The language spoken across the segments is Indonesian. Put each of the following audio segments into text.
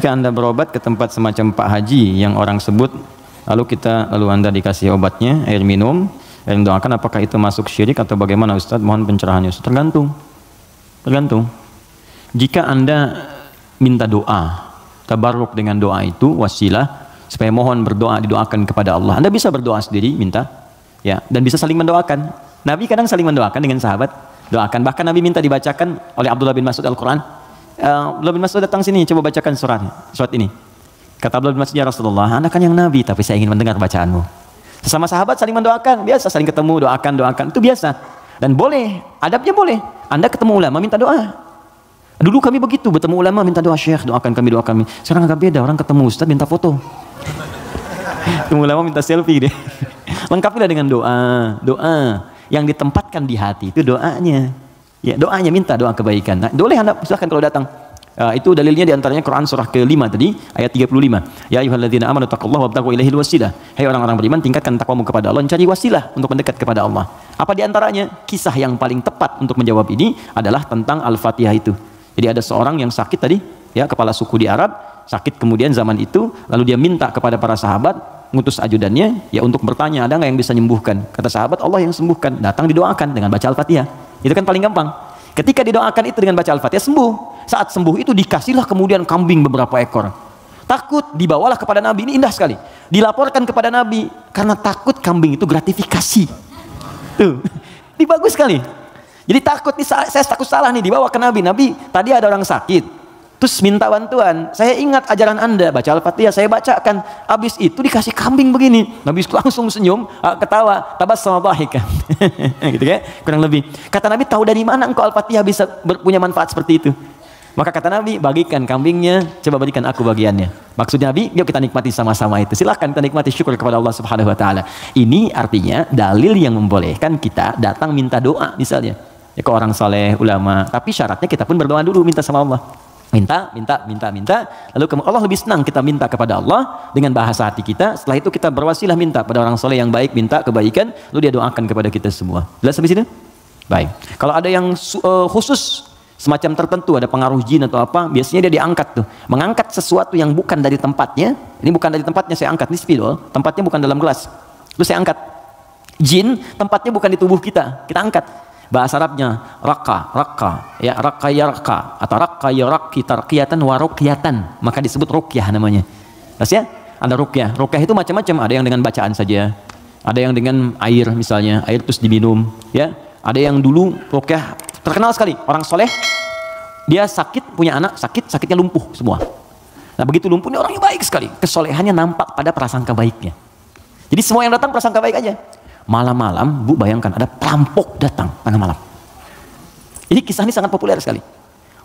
Jika Anda berobat ke tempat semacam Pak Haji yang orang sebut, lalu Anda dikasih obatnya, air minum, yang doakan, apakah itu masuk syirik atau bagaimana Ustaz? Mohon pencerahannya. Tergantung. Jika Anda minta doa, tabarruk dengan doa itu, wasilah supaya mohon berdoa, didoakan kepada Allah. Anda bisa berdoa sendiri, minta, ya, dan bisa saling mendoakan. Nabi kadang saling mendoakan dengan sahabat, doakan. Bahkan Nabi minta dibacakan oleh Abdullah bin Mas'ud Al-Quran. Abdullah bin Mas'ud datang sini, coba bacakan surat ini. Kata Abdullah bin Mas'ud, ya Rasulullah, Anda kan yang Nabi, tapi saya ingin mendengar bacaanmu. Sesama sahabat saling mendoakan, biasa saling ketemu, doakan, itu biasa. Dan boleh, adabnya boleh. Anda ketemu ulama, minta doa. Dulu kami begitu, bertemu ulama, minta doa, Syekh, doakan kami. Sekarang agak beda, orang ketemu Ustaz, minta foto. Ketemu ulama, minta selfie deh. Lengkapilah dengan doa yang ditempatkan di hati, itu doanya. Ya, doanya, minta doa kebaikan. Nah, boleh Anda silahkan kalau datang. Itu dalilnya diantaranya Quran surah ke-5 tadi, ayat 35. Ya ayyuhalladzina amanu taqullaha wabtaghu ilaihil wasilah. Hai orang-orang beriman, tingkatkan takwamu kepada Allah, cari wasilah untuk mendekat kepada Allah. Apa diantaranya? Kisah yang paling tepat untuk menjawab ini adalah tentang Al-Fatihah itu. Jadi ada seorang yang sakit tadi, ya, kepala suku di Arab, sakit kemudian zaman itu, lalu dia minta kepada para sahabat, ngutus ajudannya, ya, untuk bertanya, ada nggak yang bisa menyembuhkan? Kata sahabat, Allah yang sembuhkan. Datang didoakan dengan baca Al-Fatihah. Itu kan paling gampang. Ketika didoakan itu dengan baca Al-Fatihah, sembuh. Saat sembuh itu dikasihlah kemudian kambing beberapa ekor. Takut, dibawalah kepada Nabi. Ini indah sekali. Dilaporkan kepada Nabi karena takut kambing itu gratifikasi. Tuh, ini bagus sekali. Jadi takut nih, saya takut salah nih, dibawa ke Nabi. Nabi, tadi ada orang sakit, terus minta bantuan. Saya ingat ajaran Anda, baca Al-Fatihah, saya bacakan. Habis itu dikasih kambing begini. Nabi langsung senyum, ketawa, tabassama dhahikan. Gitu ya, kurang lebih. Kata Nabi, tahu dari mana engkau Al-Fatihah bisa punya manfaat seperti itu? Maka kata Nabi, bagikan kambingnya, coba berikan aku bagiannya. Maksudnya Nabi, yuk kita nikmati sama-sama itu. Silakan kita nikmati, syukur kepada Allah Subhanahu wa taala. Ini artinya dalil yang membolehkan kita datang minta doa misalnya. Ya, ke orang saleh, ulama. Tapi syaratnya kita pun berdoa dulu, minta sama Allah. Minta. Lalu Allah lebih senang kita minta kepada Allah dengan bahasa hati kita. Setelah itu kita berwasilah minta pada orang soleh yang baik, minta kebaikan, lalu dia doakan kepada kita semua. Jelas sampai sini? Baik. Kalau ada yang khusus semacam tertentu, ada pengaruh jin atau apa, biasanya dia diangkat tuh, mengangkat sesuatu yang bukan dari tempatnya. Ini bukan dari tempatnya, saya angkat, ini spidol, tempatnya bukan dalam gelas. Terus saya angkat. Jin tempatnya bukan di tubuh kita angkat. Bahasa Arabnya raka, ya, raka atau raka tarqiyatan wa ruqyatan, maka disebut ruqyah namanya. Terus ya, ada ruqyah itu macam-macam, ada yang dengan bacaan saja, ada yang dengan air misalnya, air terus diminum, ya. Ada yang dulu ruqyah terkenal sekali, orang soleh, dia sakit, punya anak sakitnya lumpuh semua. Nah, begitu lumpuh, ini orangnya baik sekali, kesolehannya nampak pada prasangka baiknya. Jadi semua yang datang prasangka baik aja. Malam-malam, Bu, bayangkan ada perampok datang tengah malam. Ini kisah ini sangat populer sekali.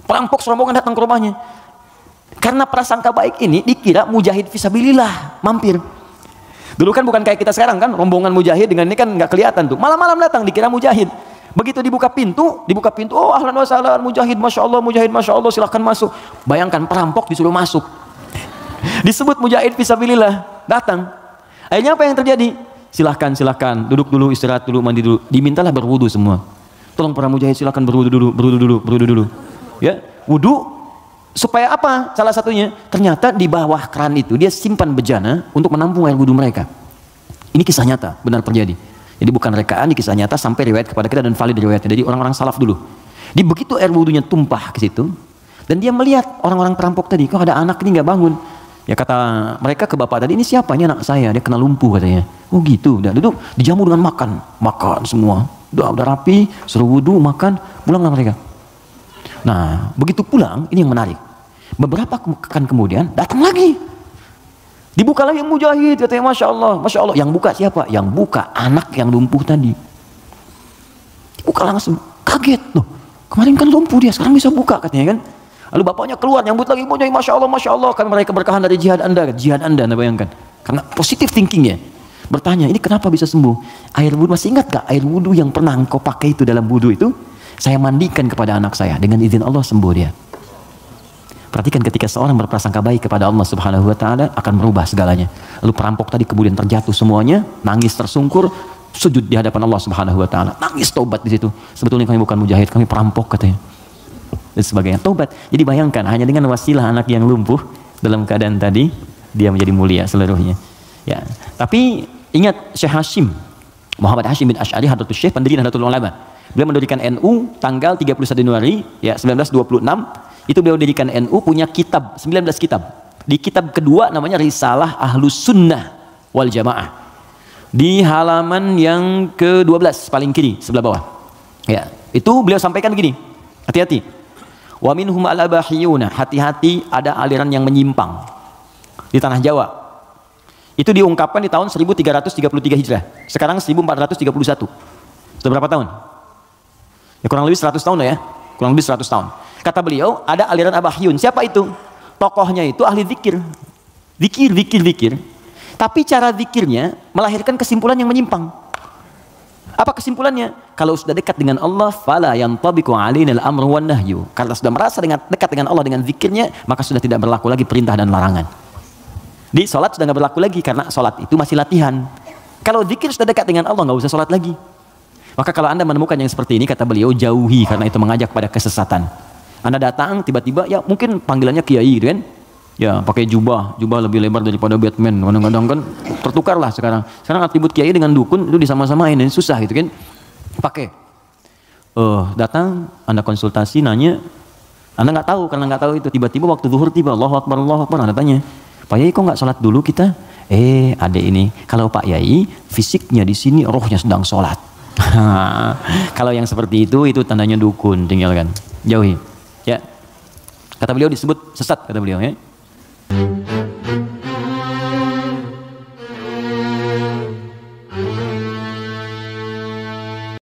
Perampok serombongan datang ke rumahnya. Karena prasangka baik ini dikira mujahid fisabilillah mampir. Dulu kan bukan kayak kita sekarang kan, rombongan mujahid dengan ini kan nggak kelihatan tuh. Malam-malam datang dikira mujahid. Begitu dibuka pintu, oh ahlan wa sahlan mujahid, masya Allah, silahkan masuk. Bayangkan perampok disuruh masuk. Disebut mujahid fisabilillah, datang. Akhirnya apa yang terjadi? Silahkan, duduk dulu, istirahat dulu, mandi dulu. Dimintalah berwudu semua. Tolong para mujahid silahkan berwudu dulu. Ya, wudu supaya apa? Salah satunya, ternyata di bawah keran itu dia simpan bejana untuk menampung air wudu mereka. Ini kisah nyata, benar terjadi. Jadi bukan rekaan, kisah nyata sampai riwayat kepada kita dan valid riwayatnya. Jadi orang-orang salaf dulu. Di begitu air wudunya tumpah ke situ, dan dia melihat orang-orang perampok tadi, kok ada anak ini nggak bangun. Ya kata mereka ke bapak tadi, ini siapa? Ini anak saya, dia kena lumpuh katanya. Oh gitu, udah duduk, dijamu dengan makan semua. Udah rapi, suruh wudu, makan, pulanglah mereka. Nah, begitu pulang, ini yang menarik. Beberapa pekan kemudian, datang lagi. Dibuka lagi mujahid, katanya Masya Allah. Yang buka siapa? Yang buka anak yang lumpuh tadi. Dibuka langsung, kaget loh. Kemarin kan lumpuh dia, sekarang bisa buka katanya kan. Lalu bapaknya keluar, nyambut lagi, Masya Allah, kan mereka berkahan dari jihad Anda, Anda bayangkan. Karena positif thinkingnya. Bertanya, ini kenapa bisa sembuh? Air wudhu, masih ingat gak air wudhu yang pernah engkau pakai itu dalam wudhu itu? Saya mandikan kepada anak saya, dengan izin Allah sembuh dia. Perhatikan ketika seorang berprasangka baik kepada Allah Subhanahu wa taala akan merubah segalanya. Lalu perampok tadi kemudian terjatuh semuanya, nangis tersungkur, sujud di hadapan Allah Subhanahu wa taala. Nangis taubat di situ. Sebetulnya kami bukan mujahid, kami perampok katanya. Dan sebagainya, taubat. Jadi bayangkan hanya dengan wasilah anak yang lumpuh dalam keadaan tadi dia menjadi mulia seluruhnya. Ya, tapi ingat Syekh Hashim Muhammad Hashim bin Asy'ari Hadratus Syekh, pendiri Nahdlatul Ulama. Beliau mendirikan NU tanggal 31 Januari ya 1926. Itu beliau mendirikan NU, punya kitab 19 kitab. Di kitab kedua namanya Risalah Ahlus Sunnah wal Jamaah. Di halaman yang ke-12 paling kiri sebelah bawah. Ya, itu beliau sampaikan begini. Hati-hati. Wa minhum al-abahiyuna, hati-hati ada aliran yang menyimpang di tanah Jawa. Itu diungkapkan di tahun 1333 Hijrah. Sekarang 1431. Sudah berapa tahun? Ya kurang lebih 100 tahun lah ya. Kurang lebih 100 tahun. Kata beliau, ada aliran Abahiyun. Siapa itu? Tokohnya itu ahli zikir. Zikir. Tapi cara zikirnya melahirkan kesimpulan yang menyimpang. Apa kesimpulannya? Kalau sudah dekat dengan Allah, fala yantabiqu alainal amru wan nahyu. Karena sudah merasa dekat dengan Allah dengan zikirnya, maka sudah tidak berlaku lagi perintah dan larangan. Di sholat sudah nggak berlaku lagi karena sholat itu masih latihan. Kalau zikir sudah dekat dengan Allah, nggak usah sholat lagi. Maka kalau Anda menemukan yang seperti ini, kata beliau, jauhi, karena itu mengajak pada kesesatan. Anda datang tiba-tiba, ya mungkin panggilannya kiai gitu kan, ya pakai jubah lebih lebar daripada Batman, kadang-kadang kan tertukar lah sekarang atribut kiai dengan dukun itu disama-samain, ini susah gitu kan. Pakai datang, Anda konsultasi, nanya, Anda nggak tahu, karena nggak tahu itu, tiba-tiba waktu zuhur tiba, Allahu Akbar, Anda tanya, Pak Yai kok nggak sholat dulu kita? Adek ini, kalau Pak Yai fisiknya di sini, rohnya sedang sholat. Kalau yang seperti itu tandanya dukun, tinggalkan, jauhi. Ya, kata beliau disebut sesat, kata beliau ya.